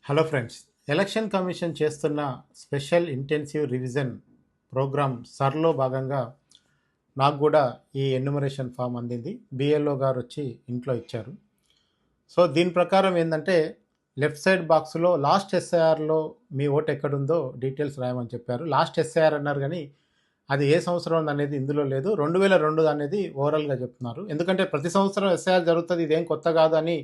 Hello friends, election commission చేస్తున్న special intensive revision programme సర్లో భాగంగా నాకు కూడా ఈ ఎన్యుమరేషన్ ఫామ్ అందింది. బిఎల్ఓ గారు వచ్చి ఇంట్లో ఇచ్చారు. సో దీని ప్రకారం ఏంటంటే లెఫ్ట్ సైడ్ బాక్స్లో లాస్ట్ ఎస్ఐఆర్లో మీ ఓటు ఎక్కడుందో డీటెయిల్స్ రాయమని చెప్పారు. లాస్ట్ ఎస్ఐఆర్ అన్నారు కానీ అది ఏ సంవత్సరం అనేది ఇందులో లేదు. 2002 అనేది ఓవరాల్గా చెప్తున్నారు. ఎందుకంటే ప్రతి సంవత్సరం ఎస్ఐఆర్ జరుగుతుంది, ఇదేం కొత్త కాదు అని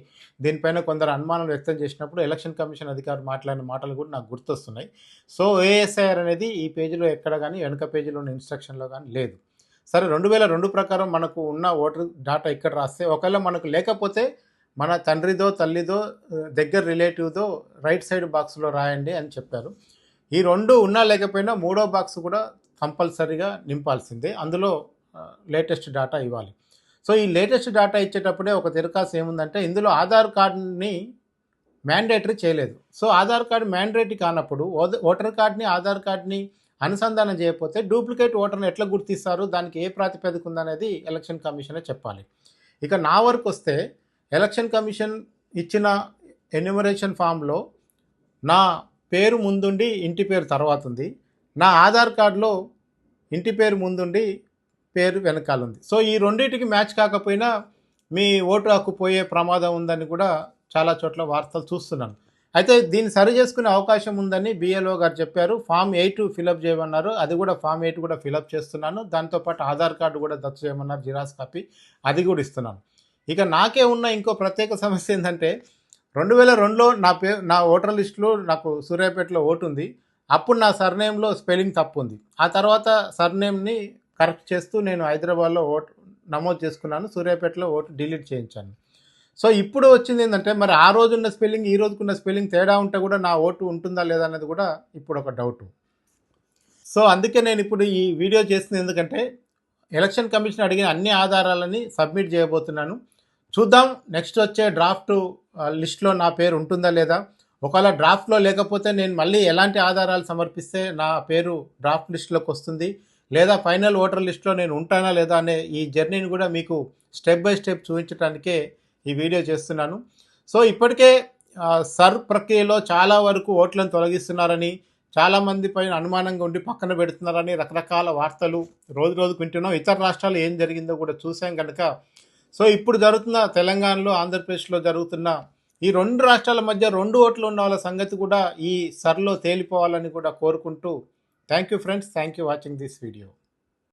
దీనిపైన కొందరు అనుమానాలు వ్యక్తం చేసినప్పుడు ఎలక్షన్ కమిషన్ అధికారులు మాట్లాడిన మాటలు కూడా నాకు గుర్తొస్తున్నాయి. సో ఏఎస్ఐఆర్ అనేది ఈ పేజీలో ఎక్కడ కానీ వెనుక పేజీలో ఉన్న ఇన్స్ట్రక్షన్లో కానీ లేదు. సరే, 2002 ప్రకారం మనకు ఉన్న ఓటర్ డాటా ఇక్కడ రాస్తే, ఒకవేళ మనకు లేకపోతే మన తండ్రిదో తల్లిదో దగ్గర రిలేటివ్దో రైట్ సైడ్ బాక్స్లో రాయండి అని చెప్పారు. ఈ రెండు ఉన్నా లేకపోయినా మూడో బాక్స్ కూడా కంపల్సరీగా నింపాల్సిందే. అందులో లేటెస్ట్ డేటా ఇవ్వాలి. సో ఈ లేటెస్ట్ డేటా ఇచ్చేటప్పుడే ఒక తిరకాసు ఏముందంటే, ఇందులో ఆధార్ కార్డుని మ్యాండేటరీ చేయలేదు. సో ఆధార్ కార్డు మ్యాండేటరీ కానప్పుడు ఓటర్ కార్డ్ని ఆధార్ కార్డ్ని అనుసంధానం చేయకపోతే డూప్లికేట్ ఓటర్ని ఎట్లా గుర్తిస్తారు, దానికి ఏ ప్రాతిపదిక ఉందనేది ఎలక్షన్ కమిషనే చెప్పాలి. ఇక నా వరకు వస్తే ఎలక్షన్ కమిషన్ ఇచ్చిన ఎన్యుమరేషన్ ఫామ్లో నా పేరు ముందుండి ఇంటి పేరు తర్వాత ఉంది, నా ఆధార్ కార్డులో ఇంటి పేరు ముందుండి పేరు వెనకాల ఉంది. సో ఈ రెండింటికి మ్యాచ్ కాకపోయినా మీ ఓటు హక్కు పోయే ప్రమాదం ఉందని కూడా చాలా చోట్ల వార్తలు చూస్తున్నాను. అయితే దీన్ని సరి చేసుకునే అవకాశం ఉందని బిఎల్ఓ గారు చెప్పారు. ఫామ్ 8 ఫిలప్ చేయమన్నారు. అది కూడా ఫామ్ 8 కూడా ఫిలప్ చేస్తున్నాను. దాంతోపాటు ఆధార్ కార్డు కూడా దత్తు చేయమన్నారు, జిరాక్స్ కాపీ, అది కూడా ఇస్తున్నాను. ఇక నాకే ఉన్న ఇంకో ప్రత్యేక సమస్య ఏంటంటే, 2002లో నా ఓటర్ లిస్టులో నాకు సూర్యాపేటలో ఓటు ఉంది. అప్పుడు నా సర్నేమ్లో స్పెల్లింగ్ తప్పు ఉంది. ఆ తర్వాత సర్నేమ్ని కరెక్ట్ చేస్తూ నేను హైదరాబాద్లో ఓటు నమోదు చేసుకున్నాను, సూర్యాపేటలో ఓటు డిలీట్ చేయించాను. సో ఇప్పుడు వచ్చింది ఏంటంటే, మరి ఆ రోజున్న స్పెల్లింగ్ ఈ రోజుకున్న స్పెల్లింగ్ తేడా ఉంటే కూడా నా ఓటు ఉంటుందా లేదా అనేది కూడా ఇప్పుడు ఒక డౌటు. సో అందుకే నేను ఇప్పుడు ఈ వీడియో చేస్తుంది. ఎందుకంటే ఎలక్షన్ కమిషన్ అడిగిన అన్ని ఆధారాలని సబ్మిట్ చేయబోతున్నాను. చూద్దాం నెక్స్ట్ వచ్చే డ్రాఫ్ట్ లిస్ట్లో నా పేరు ఉంటుందా లేదా. ఒకవేళ డ్రాఫ్ట్లో లేకపోతే నేను మళ్ళీ ఎలాంటి ఆధారాలు సమర్పిస్తే నా పేరు డ్రాఫ్ట్ లిస్టులోకి వస్తుంది, లేదా ఫైనల్ ఓటర్ లిస్టులో నేను ఉంటానా లేదా అనే ఈ జర్నీని కూడా మీకు స్టెప్ బై స్టెప్ చూపించడానికే ఈ వీడియో చేస్తున్నాను. సో ఇప్పటికే సర్ ప్రక్రియలో చాలా వరకు ఓట్లను తొలగిస్తున్నారని, చాలామంది పైన అనుమానంగా ఉండి పక్కన పెడుతున్నారని రకరకాల వార్తలు రోజు రోజుకు వింటున్నాం. ఇతర రాష్ట్రాల్లో ఏం జరిగిందో కూడా చూసాం కనుక, సో ఇప్పుడు జరుగుతున్న తెలంగాణలో, ఆంధ్రప్రదేశ్లో జరుగుతున్న ఈ రెండు రాష్ట్రాల మధ్య 2 ఓట్లు ఉన్న వాళ్ళ సంగతి కూడా ఈ సర్లో తేలిపోవాలని కూడా కోరుకుంటూ, thank you friends, thank you watching this video.